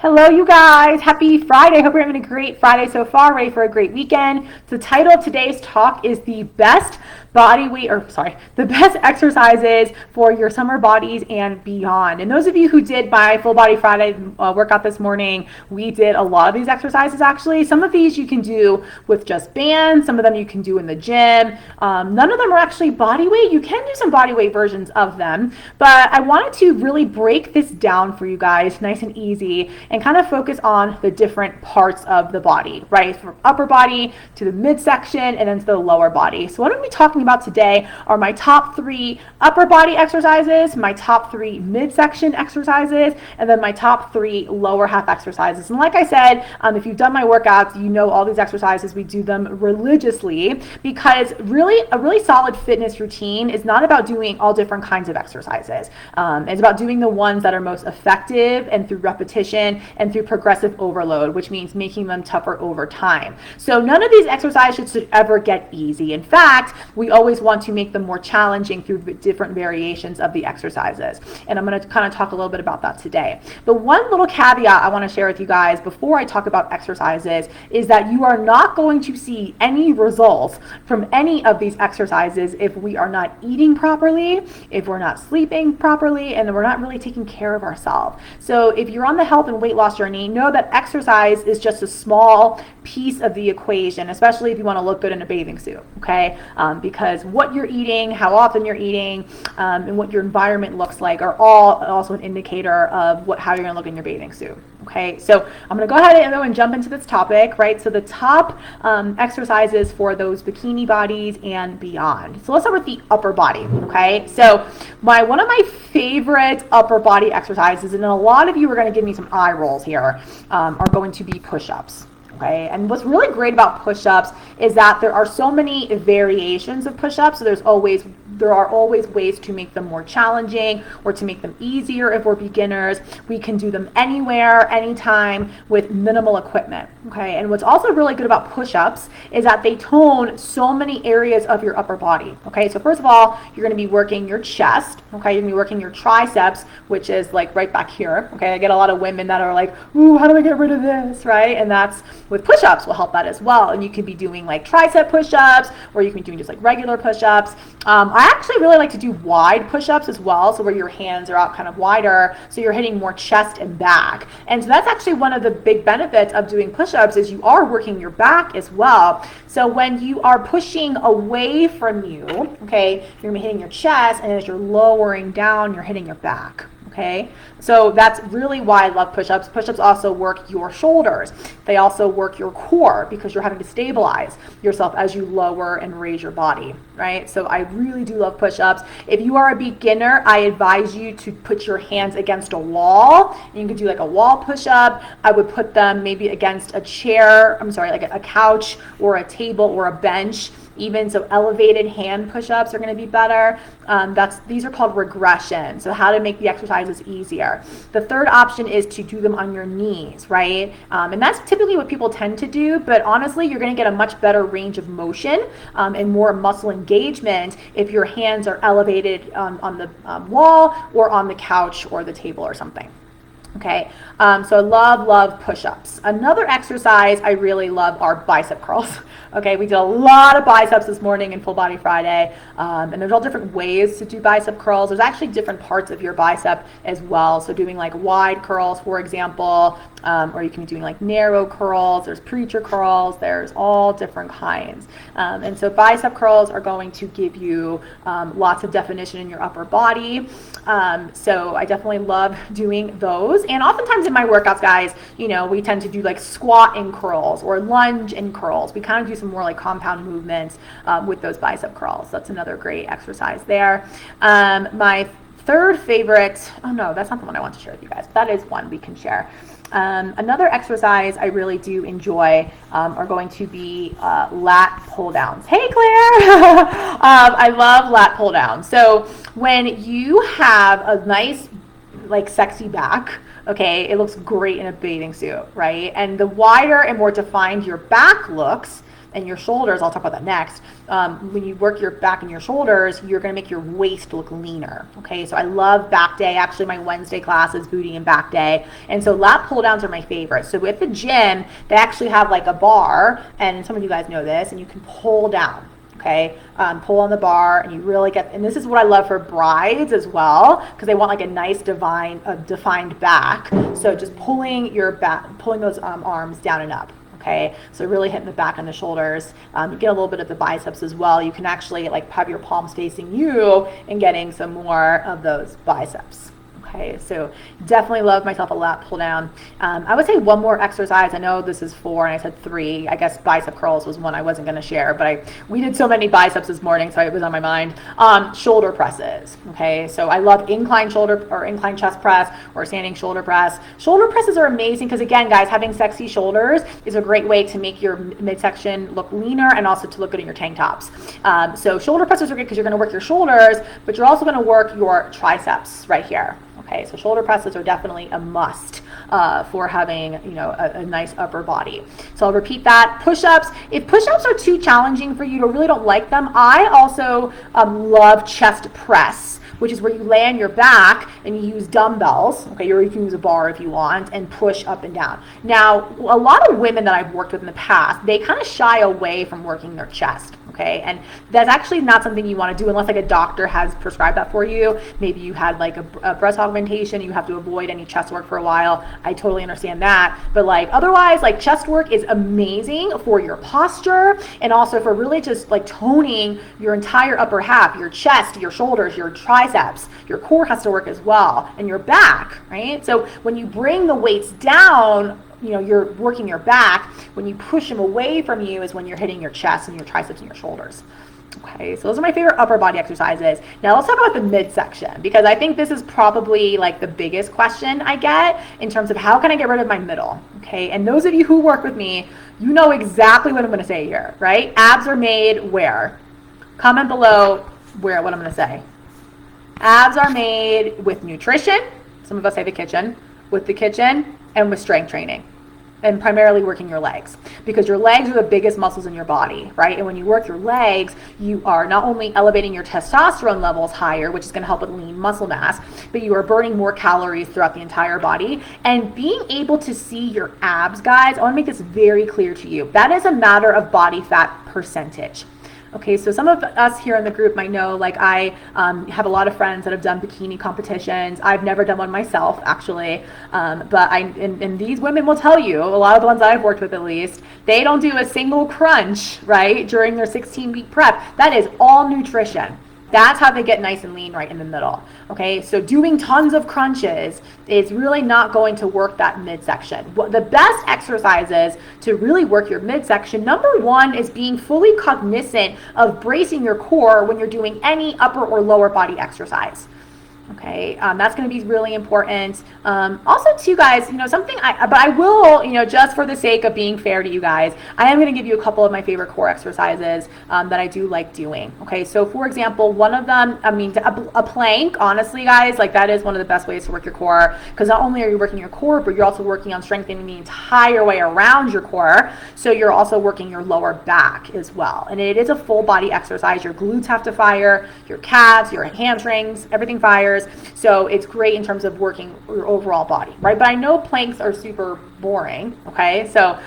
Hello, you guys. Happy Friday. Hope you're having a great Friday so far, ready for a great weekend. The title of today's talk is the best the best exercises for your summer bodies and beyond. And those of you who did my Full Body Friday workout this morning, we did a lot of these exercises actually. Some of these you can do with just bands, some of them you can do in the gym. None of them are actually body weight. You can do some body weight versions of them, but I wanted to really break this down for you guys nice and easy and kind of focus on the different parts of the body, right? From upper body to the midsection and then to the lower body. So what I'm going to be talking about today are my top 3 upper body exercises, my top 3 midsection exercises, and then my top 3 lower half exercises. And like I said, if you've done my workouts, you know all these exercises, we do them religiously because really a really solid fitness routine is not about doing all different kinds of exercises. It's about doing the ones that are most effective and through repetition and through progressive overload, which means making them tougher over time. So none of these exercises should ever get easy. In fact, we always want to make them more challenging through different variations of the exercises. And I'm going to kind of talk a little bit about that today. But one little caveat I want to share with you guys before I talk about exercises is that you are not going to see any results from any of these exercises if we are not eating properly, if we're not sleeping properly, and we're not really taking care of ourselves. So if you're on the health and weight loss journey, know that exercise is just a small piece of the equation, especially if you want to look good in a bathing suit, okay? Because what you're eating, how often you're eating, and what your environment looks like are all also an indicator of how you're going to look in your bathing suit. Okay, so I'm going to go ahead and jump into this topic, right? So the top exercises for those bikini bodies and beyond. So let's start with the upper body, okay? So one of my favorite upper body exercises, and a lot of you are going to give me some eye rolls here, are going to be push-ups. Okay, and what's really great about push-ups is that there are so many variations of push-ups. So there are always ways to make them more challenging or to make them easier if we're beginners. We can do them anywhere, anytime with minimal equipment. Okay, and what's also really good about push-ups is that they tone so many areas of your upper body. Okay, so first of all, you're going to be working your chest. Okay, you're going to be working your triceps, which is like right back here. Okay, I get a lot of women that are like, ooh, how do I get rid of this, right? And that's with push-ups will help that as well. And you could be doing like tricep push-ups, or you can be doing just like regular push-ups. I actually really like to do wide push-ups as well, so where your hands are out kind of wider, so you're hitting more chest and back. And so that's actually one of the big benefits of doing push-ups is you are working your back as well. So when you are pushing away from you, okay, you're gonna be hitting your chest, and as you're lowering down, you're hitting your back. Okay, so that's really why I love push-ups. Push-ups also work your shoulders. They also work your core because you're having to stabilize yourself as you lower and raise your body, right? So I really do love push-ups. If you are a beginner, I advise you to put your hands against a wall. And you can do like a wall push-up. I would put them maybe against a like a couch or a table or a bench. Even so, elevated hand push-ups are going to be better. These are called regression. So how to make the exercises easier. The third option is to do them on your knees, right? And that's typically what people tend to do, but honestly, you're going to get a much better range of motion and more muscle engagement if your hands are elevated on the wall or on the couch or the table or something. Okay, so I love push-ups. Another exercise I really love are bicep curls. Okay, we did a lot of biceps this morning in Full Body Friday, and there's all different ways to do bicep curls. There's actually different parts of your bicep as well. So doing like wide curls, for example, or you can be doing like narrow curls. There's preacher curls. There's all different kinds. And so bicep curls are going to give you lots of definition in your upper body. So I definitely love doing those. And oftentimes in my workouts, guys, we tend to do like squat and curls or lunge and curls. We kind of do some more like compound movements with those bicep curls. That's another great exercise there. My third favorite, oh no, that's not the one I want to share with you guys. That is one we can share. Another exercise I really do enjoy are going to be lat pull-downs. Hey, Claire! I love lat pull-downs. So when you have a nice, like, sexy back, okay, it looks great in a bathing suit, right? And the wider and more defined your back looks, and your shoulders, I'll talk about that next. When you work your back and your shoulders, you're going to make your waist look leaner. Okay, so I love back day. Actually, my Wednesday class is booty and back day, and so lat pull downs are my favorite. So at the gym, they actually have like a bar, and some of you guys know this, and you can pull down. Okay, pull on the bar, and you really get, and this is what I love for brides as well, because they want like a nice defined back. So just pulling your back, pulling those arms down and up. Okay, so really hitting the back and the shoulders. You get a little bit of the biceps as well. You can actually like have your palms facing you and getting some more of those biceps. Okay, so definitely love myself a lat pull down. I would say one more exercise. I know this is 4 and I said 3. I guess bicep curls was one I wasn't going to share, but we did so many biceps this morning, so it was on my mind. Shoulder presses. Okay, so I love incline shoulder or incline chest press or standing shoulder press. Shoulder presses are amazing because, again, guys, having sexy shoulders is a great way to make your midsection look leaner and also to look good in your tank tops. So shoulder presses are good because you're going to work your shoulders, but you're also going to work your triceps right here. Okay, so shoulder presses are definitely a must for having, a nice upper body. So I'll repeat that. Push-ups. If push-ups are too challenging for you or really don't like them, I also love chest press, which is where you lay on your back and you use dumbbells, okay, or you can use a bar if you want, and push up and down. Now, a lot of women that I've worked with in the past, they kind of shy away from working their chest. Okay, and that's actually not something you want to do unless like a doctor has prescribed that for you. Maybe you had like a breast augmentation, you have to avoid any chest work for a while. I totally understand that. But like otherwise, like chest work is amazing for your posture and also for really just like toning your entire upper half, your chest, your shoulders, your triceps. Your core has to work as well, and your back, right? So when you bring the weights down, you're working your back. When you push them away from you is when you're hitting your chest and your triceps and your shoulders. Okay, so those are my favorite upper body exercises. Now let's talk about the midsection, because I think this is probably like the biggest question I get in terms of how can I get rid of my middle. Okay, and those of you who work with me, you know exactly what I'm going to say here, right? Abs are made where? Comment below what I'm going to say. Abs are made with nutrition. Some of us say the kitchen. With the kitchen and with strength training, and primarily working your legs, because your legs are the biggest muscles in your body, right? And when you work your legs, you are not only elevating your testosterone levels higher, which is going to help with lean muscle mass, but you are burning more calories throughout the entire body. And being able to see your abs, guys, I want to make this very clear to you. That is a matter of body fat percentage. Okay, so some of us here in the group might know, like I have a lot of friends that have done bikini competitions. I've never done one myself, actually, but and these women will tell you, a lot of the ones that I've worked with at least, they don't do a single crunch, right, during their 16-week prep. That is all nutrition. That's how they get nice and lean right in the middle. Okay, so doing tons of crunches is really not going to work that midsection. The best exercises to really work your midsection, number one, is being fully cognizant of bracing your core when you're doing any upper or lower body exercise. Okay, that's going to be really important. Also, too, guys, but I will, just for the sake of being fair to you guys, I am going to give you a couple of my favorite core exercises that I do like doing. Okay, so for example, one of them, a plank, honestly, guys, like that is one of the best ways to work your core, because not only are you working your core, but you're also working on strengthening the entire way around your core. So you're also working your lower back as well. And it is a full body exercise. Your glutes have to fire, your calves, your hamstrings, everything fires. So it's great in terms of working your overall body, right? But I know planks are super boring, okay? So,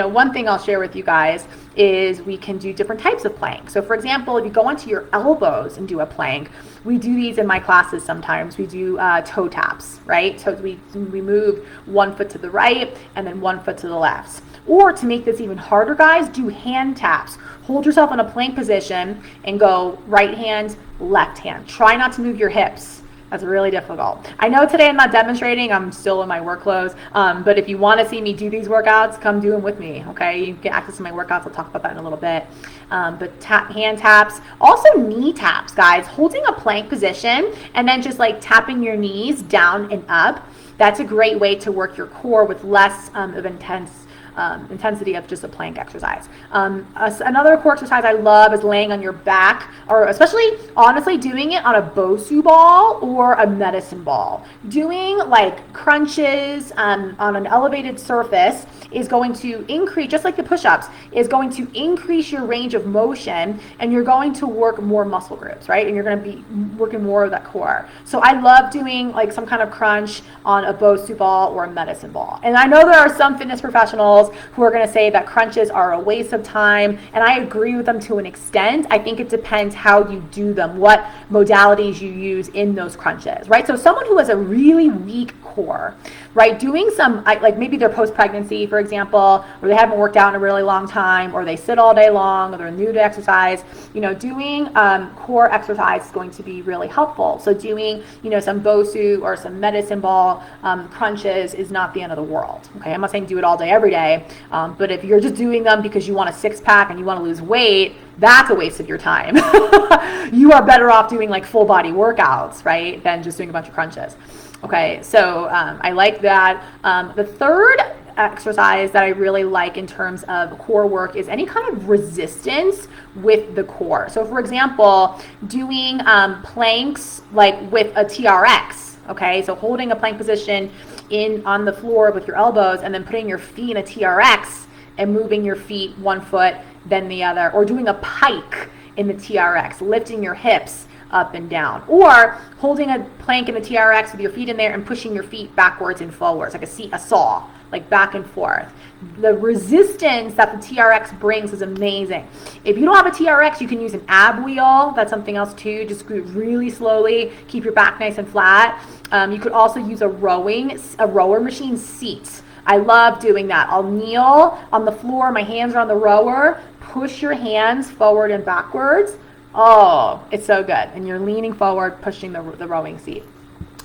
one thing I'll share with you guys is we can do different types of planks. So for example, if you go onto your elbows and do a plank, we do these in my classes sometimes. We do toe taps, right? So we move one foot to the right and then one foot to the left. Or to make this even harder, guys, do hand taps. Hold yourself in a plank position and go right hand, left hand. Try not to move your hips. That's really difficult. I know today I'm not demonstrating. I'm still in my work clothes. But if you want to see me do these workouts, come do them with me, okay? You get access to my workouts. I'll talk about that in a little bit. But hand taps. Also knee taps, guys. Holding a plank position and then just like tapping your knees down and up. That's a great way to work your core with less of intense intensity of just a plank exercise. Another core exercise I love is laying on your back, or especially, honestly, doing it on a Bosu ball or a medicine ball. Doing like crunches on an elevated surface is going to increase, just like the push-ups, is going to increase your range of motion, and you're going to work more muscle groups, right? And you're going to be working more of that core. So I love doing like some kind of crunch on a Bosu ball or a medicine ball. And I know there are some fitness professionals who are going to say that crunches are a waste of time, and I agree with them to an extent. I think it depends how you do them, what modalities you use in those crunches, right? So someone who has a really weak core, right, doing some, like maybe they're post-pregnancy, for example, or they haven't worked out in a really long time, or they sit all day long, or they're new to exercise, doing core exercise is going to be really helpful. So doing, some Bosu or some medicine ball crunches is not the end of the world. Okay, I'm not saying do it all day, every day, but if you're just doing them because you want a six-pack and you want to lose weight, that's a waste of your time. You are better off doing like full body workouts, right, than just doing a bunch of crunches. Okay, so I like that. The third exercise that I really like in terms of core work is any kind of resistance with the core. So for example, doing planks like with a TRX, okay? So holding a plank position on the floor with your elbows and then putting your feet in a TRX and moving your feet one foot, then the other, or doing a pike in the TRX, lifting your hips up and down, or holding a plank in the TRX with your feet in there and pushing your feet backwards and forwards, like a saw, like back and forth. The resistance that the TRX brings is amazing. If you don't have a TRX, you can use an ab wheel. That's something else too. Just scoot really slowly, keep your back nice and flat. You could also use a rower machine seat. I love doing that. I'll kneel on the floor, my hands are on the rower, push your hands forward and backwards. Oh, it's so good. And you're leaning forward, pushing the rowing seat.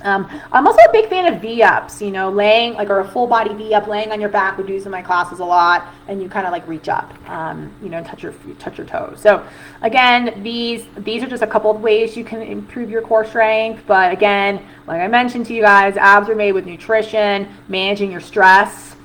I'm also a big fan of V-ups, laying, like, or a full body V-up, laying on your back. We do this in my classes a lot, and you kind of like reach up, and touch your toes. So again, these are just a couple of ways you can improve your core strength. But again, like I mentioned to you guys, abs are made with nutrition, managing your stress,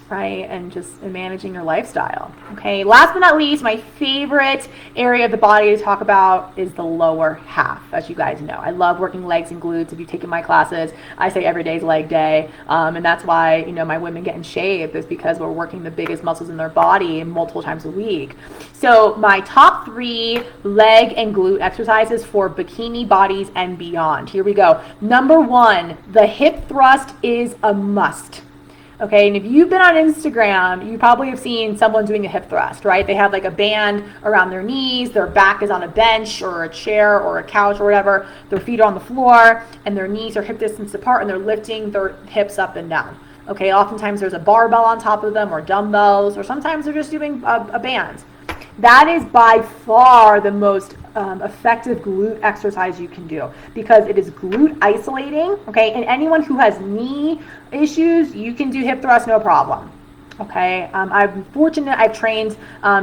right, and just managing your lifestyle. Okay, last but not least, my favorite area of the body to talk about is the lower half. As you guys know, I love working legs and glutes. If you've taken my classes, I say every day is leg day, and that's why my women get in shape, is because we're working the biggest muscles in their body multiple times a week. So my top 3 leg and glute exercises for bikini bodies and beyond. Here we go. Number 1, the hip thrust is a must. Okay, and if you've been on Instagram, you probably have seen someone doing a hip thrust, right? They have like a band around their knees, their back is on a bench or a chair or a couch or whatever, their feet are on the floor, and their knees are hip distance apart, and they're lifting their hips up and down. Okay, oftentimes there's a barbell on top of them, or dumbbells, or sometimes they're just doing a band. That is by far the most effective glute exercise you can do, because it is glute isolating, okay? And anyone who has knee issues, you can do hip thrust no problem. Okay, I'm fortunate. I've trained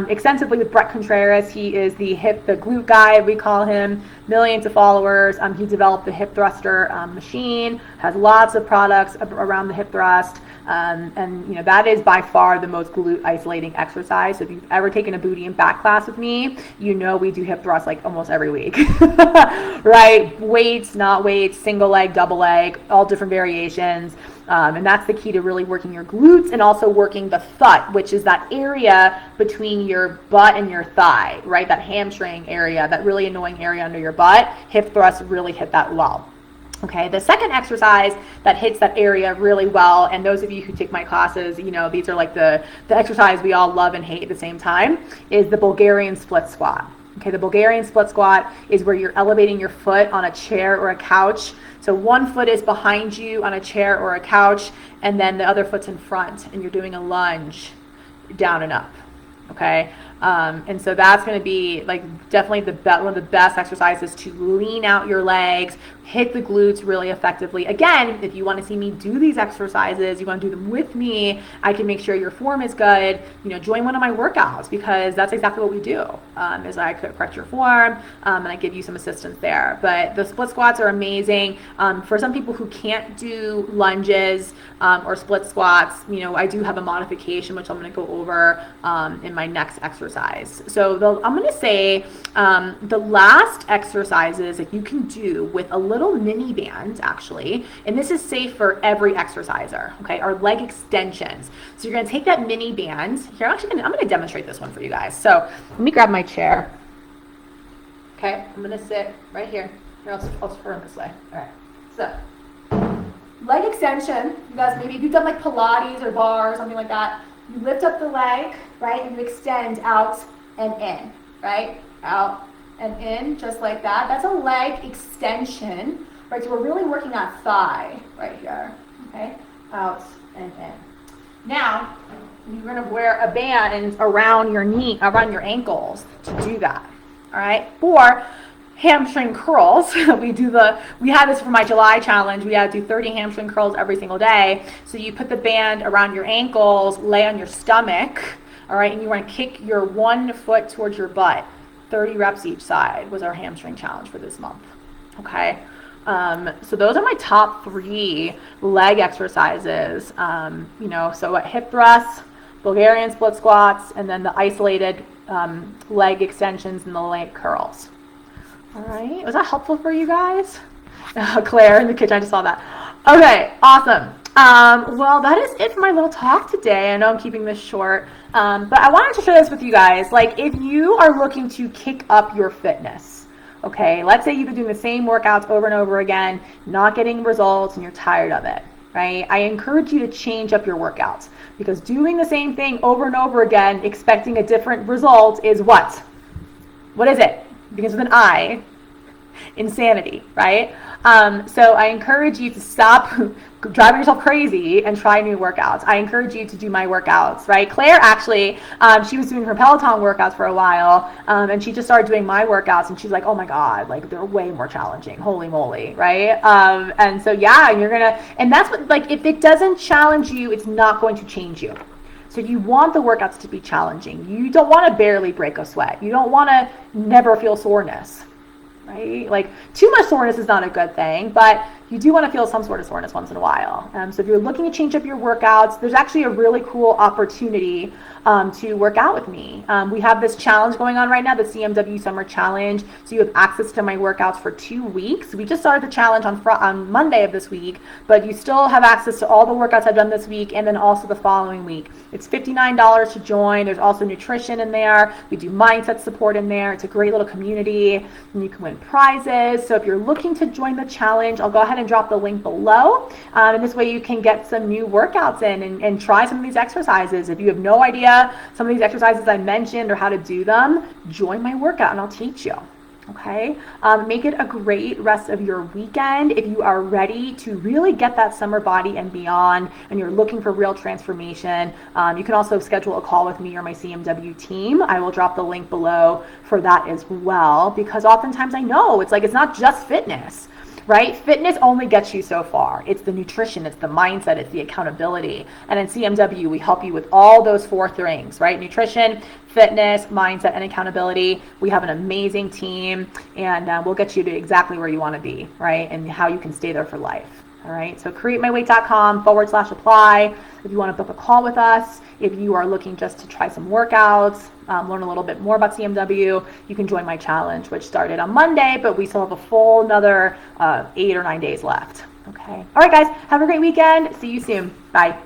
extensively with Brett Contreras. He is the glute guy, we call him. Millions of followers. He developed the hip thruster machine. Has lots of products around the hip thrust, and that is by far the most glute isolating exercise. So if you've ever taken a booty and back class with me, we do hip thrust like almost every week, right? Weights, not weights, single leg, double leg, all different variations. And that's the key to really working your glutes and also working the thut, which is that area between your butt and your thigh, right? That hamstring area, that really annoying area under your butt. Hip thrusts really hit that well. Okay, the second exercise that hits that area really well, and those of you who take my classes, these are like the exercise we all love and hate at the same time, is the Bulgarian split squat. Okay, the Bulgarian split squat is where you're elevating your foot on a chair or a couch. So one foot is behind you on a chair or a couch, and then the other foot's in front, and you're doing a lunge down and up. Okay, And so that's going to be like definitely one of the best exercises to lean out your legs, hit the glutes really effectively. Again, if you want to see me do these exercises, you want to do them with me, I can make sure your form is good, join one of my workouts, because that's exactly what we do, is I correct your form, and I give you some assistance there. But the split squats are amazing. For some people who can't do lunges or split squats, I do have a modification, which I'm going to go over in my next exercise. So I'm going to say the last exercises that you can do with a little mini band, actually, and this is safe for every exerciser, okay, are leg extensions. So you're going to take that mini band here. I'm going to demonstrate this one for you guys. So let me grab my chair. Okay, I'm going to sit right here. Here, I'll turn this way. All right, so leg extension. You guys, maybe if you've done like Pilates or bar or something like that, you lift up the leg, right, and you extend out and in, right, out and in, just like that. That's a leg extension, right? So we're really working that thigh right here, okay? Out and in. Now, you're gonna wear a band around your knee, around your ankles to do that, all right? For hamstring curls, we had this for my July challenge. We had to do 30 hamstring curls every single day. So you put the band around your ankles, lay on your stomach, all right? And you wanna kick your one foot towards your butt. 30 reps each side was our hamstring challenge for this month, okay? So those are my top 3 leg exercises, so at hip thrusts, Bulgarian split squats, and then the isolated leg extensions and the leg curls. All right, was that helpful for you guys? Claire in the kitchen, I just saw that. Okay, awesome. Well, that is it for my little talk today. I know I'm keeping this short, but I wanted to share this with you guys. Like, if you are looking to kick up your fitness, okay, let's say you've been doing the same workouts over and over again, not getting results, and you're tired of it, right? I encourage you to change up your workouts, because doing the same thing over and over again, expecting a different result is what? What is it? It begins with an I. Insanity, right? So I encourage you to stop driving yourself crazy and try new workouts. I encourage you to do my workouts, right? Claire actually, she was doing her Peloton workouts for a while, and she just started doing my workouts, and she's like, oh my God, like they're way more challenging. Holy moly, right? And so yeah, and that's what, like, if it doesn't challenge you, it's not going to change you. So you want the workouts to be challenging. You don't want to barely break a sweat. You don't want to never feel soreness. Right? Like, too much soreness is not a good thing, but you do want to feel some sort of soreness once in a while. So if you're looking to change up your workouts, there's actually a really cool opportunity to work out with me. We have this challenge going on right now, the CMW Summer Challenge. So you have access to my workouts for 2 weeks. We just started the challenge on Monday of this week, but you still have access to all the workouts I've done this week and then also the following week. It's $59 to join. There's also nutrition in there. We do mindset support in there. It's a great little community, and you can win prizes. So if you're looking to join the challenge, I'll go ahead and drop the link below. And this way you can get some new workouts in and try some of these exercises. If you have no idea some of these exercises I mentioned or how to do them, join my workout and I'll teach you. Okay, make it a great rest of your weekend. If you are ready to really get that summer body and beyond, and you're looking for real transformation, you can also schedule a call with me or my CMW team. I will drop the link below for that as well, because oftentimes I know it's not just fitness. Right? Fitness only gets you so far. It's the nutrition, it's the mindset, it's the accountability. And in CMW, we help you with all those 4 things, right? Nutrition, fitness, mindset, and accountability. We have an amazing team, and we'll get you to exactly where you want to be, right? And how you can stay there for life. All right, so createmyweight.com/apply if you want to book a call with us. If you are looking just to try some workouts, learn a little bit more about CMW, you can join my challenge, which started on Monday, but we still have a full another 8 or 9 days left. Okay. All right, guys, have a great weekend. See you soon. Bye.